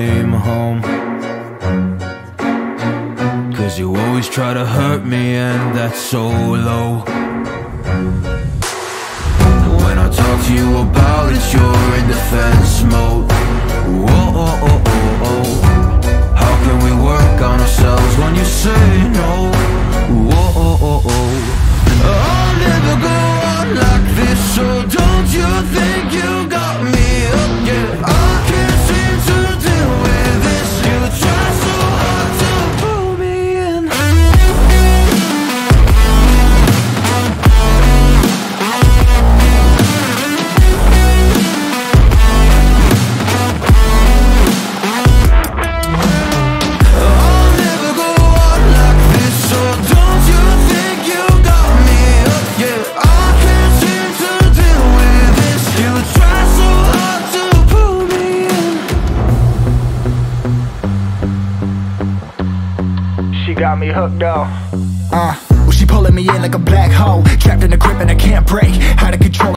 came home. Cause you always try to hurt me, and that's so low. When I talk to you about it, you're in defense mode. Whoa, oh, oh, oh, oh. How can we work on ourselves when you say no? Whoa, oh, oh, oh. I'll never go on like this, so don't you think you got me up? Yeah, I can't seem to deal with this. You try so hard to pull me in. I'll never go on like this, so don't you think you got me up? Yeah, I can't seem to deal with this. You try so hard to pull me in. She got me hooked though. Well, she pulling me in like a black hole, trapped in a grip and I can't break. Out of control.